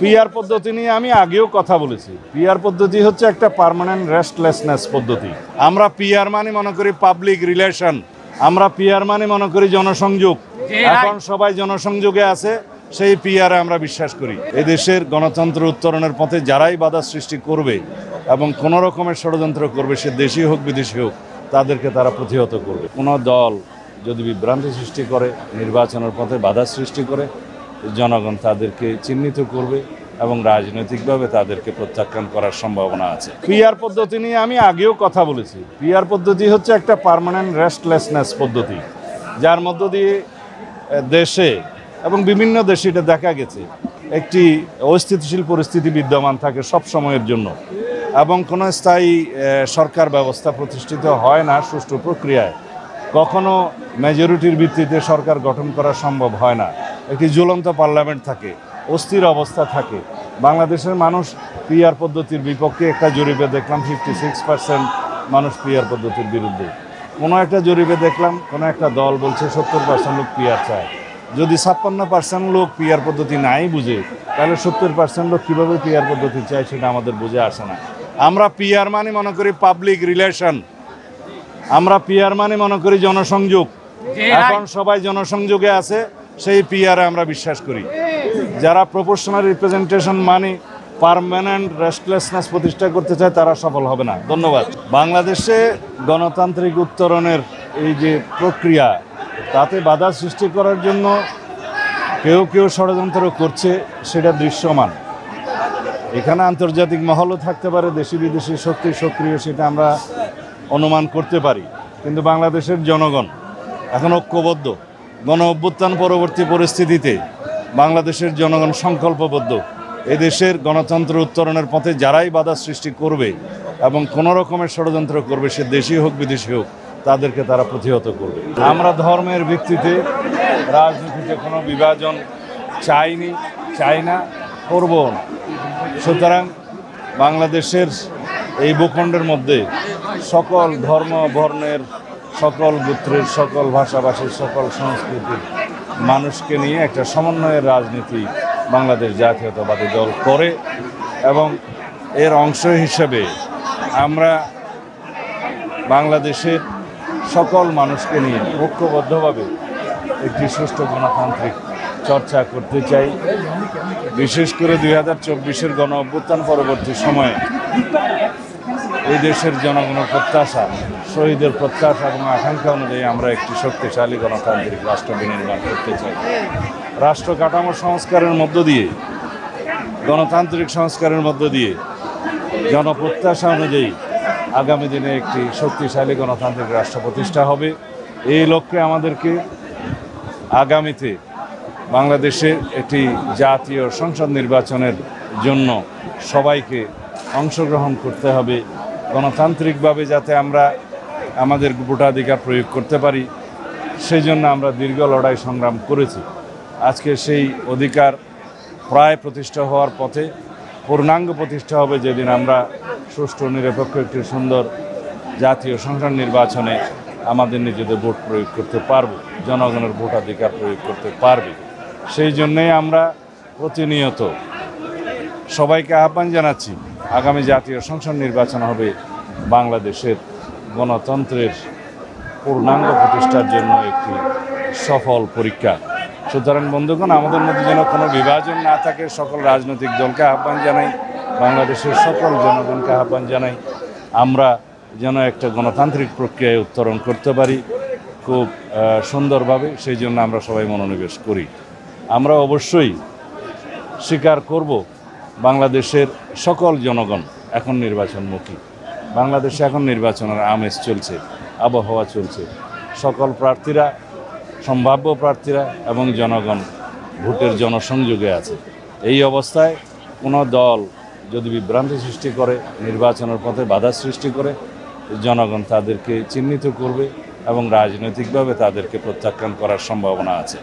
PR পদ্ধতি নিয়ে আমি আগেও কথা বলেছি। পিআর পদ্ধতি হচ্ছে একটা পার্মানেন্ট রেস্টলেসনেস পদ্ধতি। আমরা পিআর মানে মনে করি পাবলিক রিলেশন, আমরা পিআর মানে মনে করি জনসংযোগ। এখন সবাই জনসংযোগে আছে, সেই পিআরে আমরা বিশ্বাস করি। এই দেশের গণতন্ত্র উত্তরণের পথে যারাই বাধা সৃষ্টি করবে এবং কোনো রকমের ষড়যন্ত্র করবে, সে দেশি হোক বিদেশি হোক, তাদেরকে তারা প্রতিহত করবে। কোনো দল যদি বিভ্রান্তি সৃষ্টি করে, নির্বাচনের পথে বাধা সৃষ্টি করে, জনগণ তাদেরকে চিহ্নিত করবে এবং রাজনৈতিকভাবে তাদেরকে প্রত্যাখ্যান করার সম্ভাবনা আছে। পিআর পদ্ধতি নিয়ে আমি আগেও কথা বলেছি। পিআর পদ্ধতি হচ্ছে একটা পার্মানেন্ট রেস্টলেসনেস পদ্ধতি, যার মধ্য দিয়ে দেশে এবং বিভিন্ন দেশে এটা দেখা গেছে একটি অস্থিতিশীল পরিস্থিতি বিদ্যমান থাকে সব সময়ের জন্য, এবং কোনো স্থায়ী সরকার ব্যবস্থা প্রতিষ্ঠিত হয় না সুষ্ঠু প্রক্রিয়ায়। কখনো মেজরিটির ভিত্তিতে সরকার গঠন করা সম্ভব হয় না। একটি ঝুলন্ত পার্লামেন্ট থাকে, অস্থির অবস্থা থাকে। বাংলাদেশের মানুষ পিআর পদ্ধতির বিপক্ষে একটা জরিপে দেখলাম 56% মানুষ পিআর পদ্ধতির বিরুদ্ধে। কোনো একটা জরিপে দেখলাম কোনো একটা দল বলছে 70% লোক পিআর চায়। যদি 56% লোক পিআর পদ্ধতি নাই বুঝে, তাহলে 70% লোক কীভাবে পিআর পদ্ধতি চায় সেটা আমাদের বুঝে আসে না। আমরা পিআর মানে মনে করি পাবলিক রিলেশন, আমরা পিআর মানে মনে করি জনসংযোগ। এখন সবাই জনসংযোগে আছে, সেই পিআরে আমরা বিশ্বাস করি। যারা প্রপোর্শনাল রিপ্রেজেন্টেশন মানে পার্মানেন্ট রেস্টলেসনেস প্রতিষ্ঠা করতে চায়, তারা সফল হবে না। ধন্যবাদ। বাংলাদেশে গণতান্ত্রিক উত্তরণের এই যে প্রক্রিয়া, তাতে বাধা সৃষ্টি করার জন্য কেউ কেউ ষড়যন্ত্র করছে, সেটা দৃশ্যমান। এখানে আন্তর্জাতিক মহলও থাকতে পারে, দেশি বিদেশি শক্তি সক্রিয়, সেটা আমরা অনুমান করতে পারি। কিন্তু বাংলাদেশের জনগণ এখন ঐক্যবদ্ধ। গণ অভ্যুত্থান পরবর্তী পরিস্থিতিতে বাংলাদেশের জনগণ সংকল্পবদ্ধ। এদেশের গণতন্ত্র উত্তরণের পথে যারাই বাধা সৃষ্টি করবে এবং কোনো রকমের ষড়যন্ত্র করবে, সে দেশি হোক বিদেশি হোক, তাদেরকে তারা প্রতিহত করবে। আমরা ধর্মের ভিত্তিতে রাজনীতিতে কোনো বিভাজন চাইনি, চাই না, করব না। সুতরাং বাংলাদেশের এই ভূখণ্ডের মধ্যে সকল ধর্ম বর্ণের, সকল গোত্রের, সকল ভাষাভাষীর, সকল সংস্কৃতির মানুষকে নিয়ে একটা সমন্বয়ের রাজনীতি বাংলাদেশ জাতীয়তাবাদী দল করে, এবং এর অংশ হিসেবে আমরা বাংলাদেশের সকল মানুষকে নিয়ে ঐক্যবদ্ধভাবে একটি সুষ্ঠু গণতান্ত্রিক চর্চা করতে চাই। বিশেষ করে 2024-এর গণ অভ্যুত্থান পরবর্তী সময়ে এই দেশের জনগণের প্রত্যাশা, শহীদের প্রত্যাশা এবং আকাঙ্ক্ষা অনুযায়ী আমরা একটি শক্তিশালী গণতান্ত্রিক রাষ্ট্র বিনির্মাণ করতে চাই। রাষ্ট্র কাঠামো সংস্কারের মধ্য দিয়ে, গণতান্ত্রিক সংস্কারের মধ্য দিয়ে জনপ্রত্যাশা অনুযায়ী আগামী দিনে একটি শক্তিশালী গণতান্ত্রিক রাষ্ট্র প্রতিষ্ঠা হবে। এই লক্ষ্যে আমাদেরকে আগামীতে বাংলাদেশে একটি জাতীয় সংসদ নির্বাচনের জন্য সবাইকে অংশগ্রহণ করতে হবে। গণতান্ত্রিকভাবে যাতে আমরা আমাদের ভোটাধিকার প্রয়োগ করতে পারি, সেই জন্য আমরা দীর্ঘ লড়াই সংগ্রাম করেছি। আজকে সেই অধিকার প্রায় প্রতিষ্ঠা হওয়ার পথে, পূর্ণাঙ্গ প্রতিষ্ঠা হবে যেদিন আমরা সুষ্ঠু নিরপেক্ষ একটি সুন্দর জাতীয় সংসদ নির্বাচনে আমাদের নিজেদের ভোট প্রয়োগ করতে পারব, জনগণের ভোটাধিকার প্রয়োগ করতে পারবে। সেই জন্যেই আমরা প্রতিনিয়ত সবাইকে আহ্বান জানাচ্ছি, আগামী জাতীয় সংসদ নির্বাচন হবে বাংলাদেশের গণতন্ত্রের পূর্ণাঙ্গ প্রতিষ্ঠার জন্য একটি সফল পরীক্ষা। সুতরাং বন্ধুগণ, আমাদের মধ্যে যেন কোনো বিভাজন না থাকে, সকল রাজনৈতিক দলকে আহ্বান জানাই, বাংলাদেশের সকল জনগণকে আহ্বান জানাই, আমরা যেন একটা গণতান্ত্রিক প্রক্রিয়ায় উত্তরণ করতে পারি খুব সুন্দরভাবে। সেই জন্য আমরা সবাই মনোনিবেশ করি। আমরা অবশ্যই স্বীকার করব, বাংলাদেশের সকল জনগণ এখন নির্বাচনমুখী। বাংলাদেশে এখন নির্বাচনের আমেজ চলছে, আবহাওয়া চলছে। সকল প্রার্থীরা, সম্ভাব্য প্রার্থীরা এবং জনগণ ভোটের জনসংযোগে আছে। এই অবস্থায় কোনো দল যদি বিভ্রান্তি সৃষ্টি করে, নির্বাচনের পথে বাধা সৃষ্টি করে, জনগণ তাদেরকে চিহ্নিত করবে এবং রাজনৈতিকভাবে তাদেরকে প্রত্যাখ্যান করার সম্ভাবনা আছে।